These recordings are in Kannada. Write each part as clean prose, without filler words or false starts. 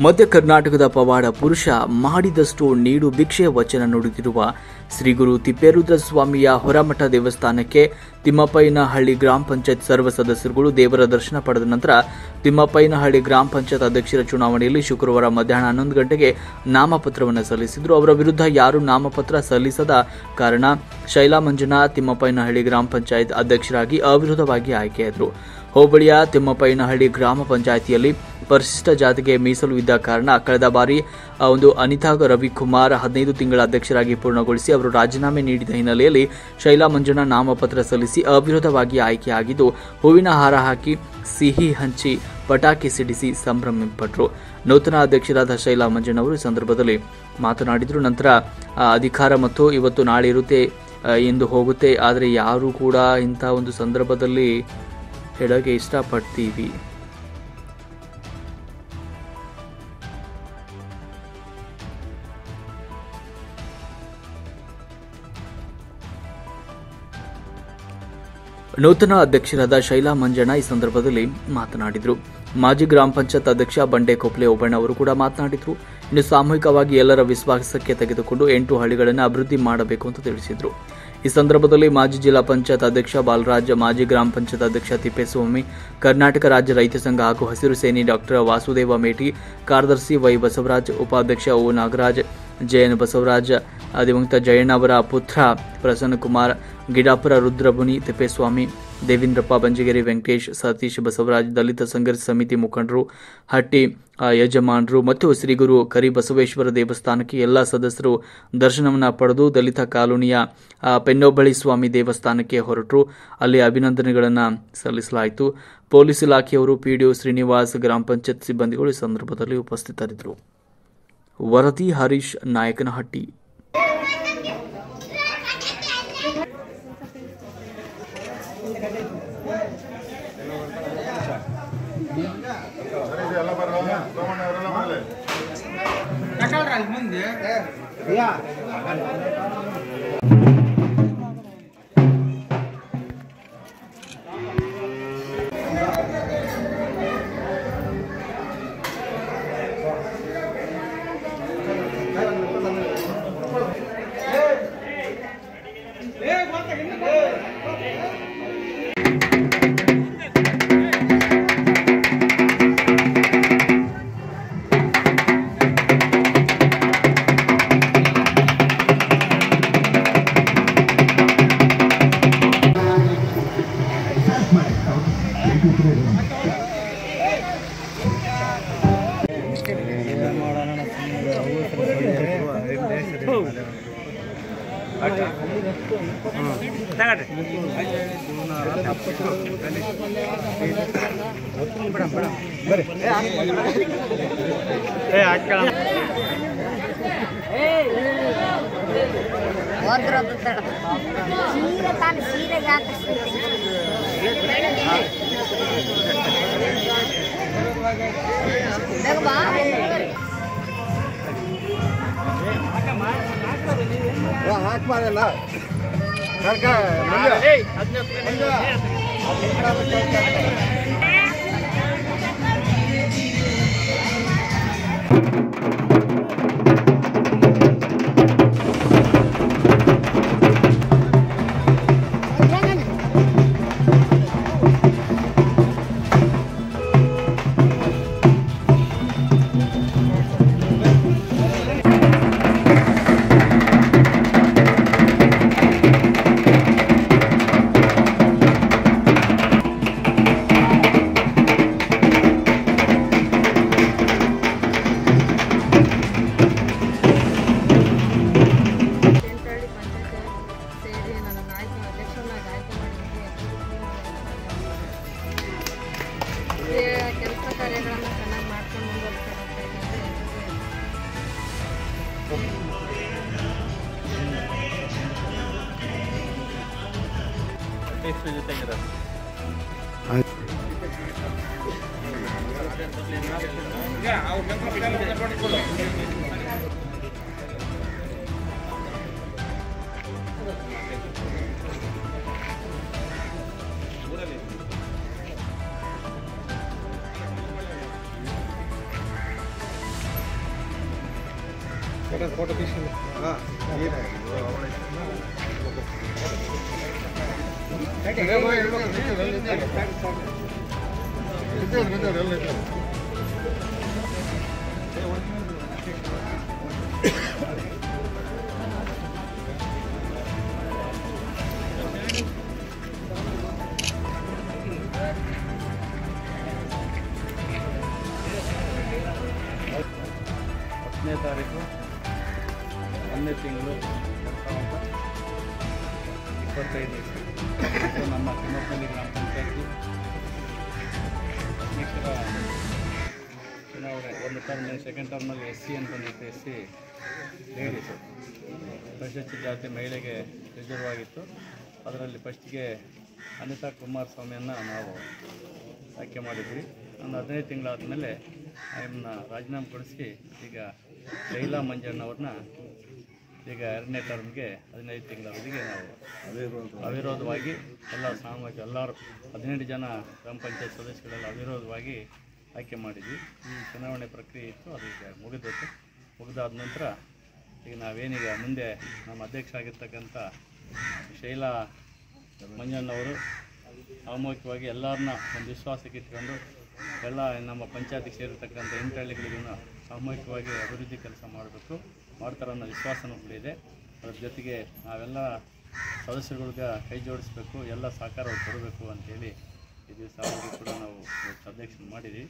ಮಧ್ಯ ಕರ್ನಾಟಕದ ಪವಾಡ ಪುರುಷ ಮಾಡಿದಷ್ಟು ನೀಡು ಭಿಕ್ಷೆ ವಚನ ನುಡಿದಿರುವ ಶ್ರೀ ಗುರು ತಿಪ್ಪೇರುದ್ರಸ್ವಾಮಿಯ ಹೊರಮಠ ದೇವಸ್ಥಾನಕ್ಕೆ ತಿಮ್ಮಪ್ಪಯ್ಯನಹಳ್ಳಿ ಗ್ರಾಮ ಪಂಚಾಯತ್ ಸರ್ವ ಸದಸ್ಯರುಗಳು ದೇವರ ದರ್ಶನ ಪಡೆದ ನಂತರ ತಿಮ್ಮಪ್ಪಯ್ಯನಹಳ್ಳಿ ಗ್ರಾಮ ಪಂಚಾಯತ್ ಅಧ್ಯಕ್ಷರ ಚುನಾವಣೆಯಲ್ಲಿ ಶುಕ್ರವಾರ ಮಧ್ಯಾಹ್ನ 11 ಗಂಟೆಗೆ ನಾಮಪತ್ರವನ್ನು ಸಲ್ಲಿಸಿದರು. ಅವರ ವಿರುದ್ಧ ಯಾರೂ ನಾಮಪತ್ರ ಸಲ್ಲಿಸದ ಕಾರಣ ಶೈಲಾ ಮಂಜುನಾಥ್ ತಿಮ್ಮಪ್ಪಯ್ಯನಹಳ್ಳಿ ಗ್ರಾಮ ಪಂಚಾಯತ್ ಅಧ್ಯಕ್ಷರಾಗಿ ಅವಿರೋಧವಾಗಿ ಆಯ್ಕೆಯಾದರು. ಹೋಬಳಿಯ ತಿಮ್ಮಪ್ಪಯ್ಯನಹಳ್ಳಿ ಗ್ರಾಮ ಪಂಚಾಯಿತಿಯಲ್ಲಿ ಪರಿಶಿಷ್ಟ ಜಾತಿಗೆ ಮೀಸಲು ಇದ್ದ ಕಾರಣ ಕಳೆದ ಬಾರಿ ಅನಿತಾ ರವಿಕುಮಾರ್ 15 ತಿಂಗಳ ಅಧ್ಯಕ್ಷರಾಗಿ ಪೂರ್ಣಗೊಳಿಸಿ ಅವರು ರಾಜೀನಾಮೆ ನೀಡಿದ ಹಿನ್ನೆಲೆಯಲ್ಲಿ ಶೈಲಾ ಮಂಜುನಾಥ್ ನಾಮಪತ್ರ ಸಲ್ಲಿಸಿ ಅವಿರೋಧವಾಗಿ ಆಯ್ಕೆಯಾಗಿದ್ದು ಹೂವಿನ ಹಾರ ಹಾಕಿ ಸಿಹಿ ಹಂಚಿ ಪಟಾಕಿ ಸಿಡಿಸಿ ಸಂಭ್ರಮಪಟ್ಟರು. ನೂತನ ಅಧ್ಯಕ್ಷರಾದ ಶೈಲಾ ಮಂಜುನಾಥ್ ಅವರು ಈ ಸಂದರ್ಭದಲ್ಲಿ ಮಾತನಾಡಿದರು. ನಂತರ ಅಧಿಕಾರ ಮತ್ತು ಇವತ್ತು ನಾಳೆ ಇರುತ್ತೆ ಎಂದು ಹೋಗುತ್ತೆ, ಆದರೆ ಯಾರು ಕೂಡ ಇಂಥ ಒಂದು ಸಂದರ್ಭದಲ್ಲಿ ಹೇಳೋಕೆ ಇಷ್ಟಪಡ್ತೀವಿ. ನೂತನ ಅಧ್ಯಕ್ಷರಾದ ಶೈಲಾ ಮಂಜಣ್ಣ ಈ ಸಂದರ್ಭದಲ್ಲಿ ಮಾತನಾಡಿದರು. ಮಾಜಿ ಗ್ರಾಮ ಪಂಚಾಯತ್ ಅಧ್ಯಕ್ಷ ಬಂಡೆ ಕೊಪ್ಲೆ ಓಬಣ್ಣ ಅವರು ಕೂಡ ಮಾತನಾಡಿದರು. ಇನ್ನು ಸಾಮೂಹಿಕವಾಗಿ ಎಲ್ಲರ ವಿಶ್ವಾಸಕ್ಕೆ ತೆಗೆದುಕೊಂಡು 8 ಹಳ್ಳಿಗಳನ್ನು ಅಭಿವೃದ್ಧಿ ಮಾಡಬೇಕು ಅಂತ ತಿಳಿಸಿದರು. ಈ ಸಂದರ್ಭದಲ್ಲಿ ಮಾಜಿ ಜಿಲ್ಲಾ ಪಂಚಾಯತ್ ಅಧ್ಯಕ್ಷ ಬಾಲರಾಜ್, ಮಾಜಿ ಗ್ರಾಮ ಪಂಚಾಯತ್ ಅಧ್ಯಕ್ಷ ತಿಪ್ಪೇಸ್ವಾಮಿ, ಕರ್ನಾಟಕ ರಾಜ್ಯ ರೈತ ಸಂಘ ಹಾಗೂ ಹಸಿರು ಸೇನೆ ಡಾಕ್ಟರ್ ವಾಸುದೇವ ಮೇಟಿ, ಕಾರ್ಯದರ್ಶಿ ವೈ ಬಸವರಾಜ್, ಉಪಾಧ್ಯಕ್ಷ ಓ ನಾಗರಾಜ್, ಜೆಎನ್ ಬಸವರಾಜ್, ದಿವಂಗತ ಜಯಣ್ಣ ಅವರ ಪುತ್ರ ಪ್ರಸನ್ನಕುಮಾರ್, ಗಿಡಾಪುರ ರುದ್ರಮುನಿ, ತಿಪ್ಪೇಸ್ವಾಮಿ, ದೇವೇಂದ್ರಪ್ಪ, ಬಂಜಗೇರಿ ವೆಂಕಟೇಶ್, ಸತೀಶ್, ಬಸವರಾಜ್, ದಲಿತ ಸಂಘರ್ಷ ಸಮಿತಿ ಮುಖಂಡರು, ಹಟ್ಟಿ ಯಜಮಾನರು ಮತ್ತು ಶ್ರೀ ಗುರು ಕರಿಬಸವೇಶ್ವರ ದೇವಸ್ಥಾನಕ್ಕೆ ಎಲ್ಲ ಸದಸ್ಯರು ದರ್ಶನವನ್ನು ಪಡೆದು ದಲಿತ ಕಾಲೋನಿಯ ಪೆನ್ನೊಬ್ಬಳಿ ಸ್ವಾಮಿ ದೇವಸ್ಥಾನಕ್ಕೆ ಹೊರಟರು. ಅಲ್ಲಿ ಅಭಿನಂದನೆಗಳನ್ನು ಸಲ್ಲಿಸಲಾಯಿತು. ಪೊಲೀಸ್ ಇಲಾಖೆಯವರು, ಪಿಡಿಒ ಶ್ರೀನಿವಾಸ್, ಗ್ರಾಮ ಪಂಚಾಯತ್ ಸಿಬ್ಬಂದಿಗಳು ಈ ಸಂದರ್ಭದಲ್ಲಿ ಉಪಸ್ಥಿತರಿದ್ದರು. ವರದಿ ಹರೀಶ್ ನಾಯಕನಹಟ್ಟಿ. ಫೋಟೋ తీసి ತಾರೀಕು 1ನೇ ತಿಂಗಳು 25 ನಮ್ಮ ತಿಮ್ಮಪ್ಪಳ್ಳಿ ಗ್ರಾಮ ಪಂಚಾಯತಿ ಅಧ್ಯಕ್ಷರ ಚುನಾವಣೆ ಒಂದು ಟರ್ಮ್ ಸೆಕೆಂಡ್ ಟರ್ಮಲ್ಲಿ SC ಅಂತ ಬಂದಿತ್ತು. SC ಲೇಡೀಸ್ ಪರಿಶಿಷ್ಟ ಜಾತಿ ಮಹಿಳೆಗೆ ರಿಸರ್ವ್ ಆಗಿತ್ತು. ಅದರಲ್ಲಿ ಫಸ್ಟಿಗೆ ಅನಿತಾ ಕುಮಾರಸ್ವಾಮಿಯನ್ನು ನಾವು ಆಯ್ಕೆ ಮಾಡಿದ್ವಿ. ಒಂದು 15 ತಿಂಗಳಾದಮೇಲೆ ಆಯಮ್ಮನ್ನ ರಾಜೀನಾಮೆ ಕೊಡಿಸಿ ಈಗ ಶೈಲಾ ಮಂಜಣ್ಣವ್ರನ್ನ ಈಗ 2ನೇ ಟರ್ಮ್ಗೆ 15 ತಿಂಗಳ ಅವಧಿಗೆ ನಾವು ಅವಿರೋಧವಾಗಿ ಎಲ್ಲ ಸಾಮಾಜಿಕ ಎಲ್ಲರೂ 18 ಜನ ಗ್ರಾಮ ಪಂಚಾಯತ್ ಸದಸ್ಯಗಳೆಲ್ಲ ಅವಿರೋಧವಾಗಿ ಆಯ್ಕೆ ಮಾಡಿದ್ವಿ. ಚುನಾವಣೆ ಪ್ರಕ್ರಿಯೆ ಇತ್ತು, ಅದು ಈಗ ಮುಗಿದಾದ ನಂತರ ಈಗ ನಾವೇನೀಗ ಮುಂದೆ ನಮ್ಮ ಅಧ್ಯಕ್ಷ ಆಗಿರ್ತಕ್ಕಂಥ ಶೈಲಾ ಮಂಜಣ್ಣವರು ಸಾಮೂಹಿಕವಾಗಿ ಎಲ್ಲರನ್ನ ಒಂದು ವಿಶ್ವಾಸಕ್ಕೆ ಇಟ್ಕೊಂಡು ಎಲ್ಲ ನಮ್ಮ ಪಂಚಾಯತಿಗೆ ಸೇರಿರ್ತಕ್ಕಂಥ 8 ಹಳ್ಳಿಗಳಿಗೂ ಸಾಮೂಹಿಕವಾಗಿ ಅಭಿವೃದ್ಧಿ ಕೆಲಸ ಮಾಡ್ತಾರೆ ಅನ್ನೋ ವಿಶ್ವಾಸನೂ ಕೂಡ ಇದೆ. ಅದ್ರ ಜೊತೆಗೆ ನಾವೆಲ್ಲ ಸದಸ್ಯರುಗಳಿಗೆ ಕೈ ಜೋಡಿಸ್ಬೇಕು, ಎಲ್ಲ ಸಹಕಾರ ಕೊಡಬೇಕು ಅಂಥೇಳಿ ಈ ದಿವಸ ಅವರಿಗೆ ಕೂಡ ನಾವು ಅಧ್ಯಕ್ಷ ಮಾಡಿದ್ದೀವಿ.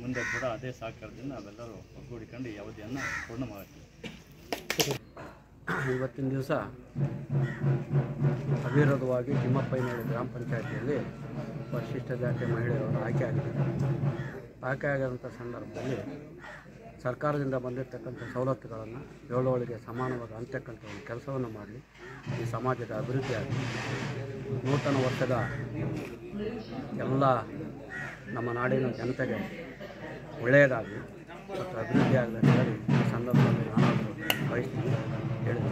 ಮುಂದೆ ಕೂಡ ಅದೇ ಸಹಕಾರದಿಂದ ನಾವೆಲ್ಲರೂ ಒಗ್ಗೂಡಿಕೊಂಡು ಈ ಅವಧಿಯನ್ನು ಪೂರ್ಣ ಮಾಡ್ತೀವಿ. ಇವತ್ತಿನ ದಿವಸ ಅವಿರೋಧವಾಗಿ ತಿಮ್ಮಪ್ಪಯ್ಯನಹಳ್ಳಿ ಗ್ರಾಮ ಪಂಚಾಯತಿಯಲ್ಲಿ ಪರಿಶಿಷ್ಟ ಜಾತಿ ಮಹಿಳೆಯವರು ಆಯ್ಕೆ ಆಗಿರೋಂಥ ಸಂದರ್ಭದಲ್ಲಿ ಸರ್ಕಾರದಿಂದ ಬಂದಿರತಕ್ಕಂಥ ಸವಲತ್ತುಗಳನ್ನು ಏಳೋಳಿಗೆ ಸಮಾನವಾಗಿ ಹಂಚತಕ್ಕಂಥ ಒಂದು ಕೆಲಸವನ್ನು ಮಾಡಲಿ, ಈ ಸಮಾಜದ ಅಭಿವೃದ್ಧಿ ಆಗಲಿ, ನೂತನ ವರ್ಷದ ಎಲ್ಲ ನಮ್ಮ ನಾಡಿನ ಜನತೆಗೆ ಒಳ್ಳೆಯದಾಗಲಿ ಮತ್ತು ಅಭಿವೃದ್ಧಿ ಆಗಲಿ ಅಂತ ಹೇಳಿ ಈ ಸಂದರ್ಭದಲ್ಲಿ ನಾನು ಬಯಸ್ತೀನಿ ಹೇಳಿದೆ.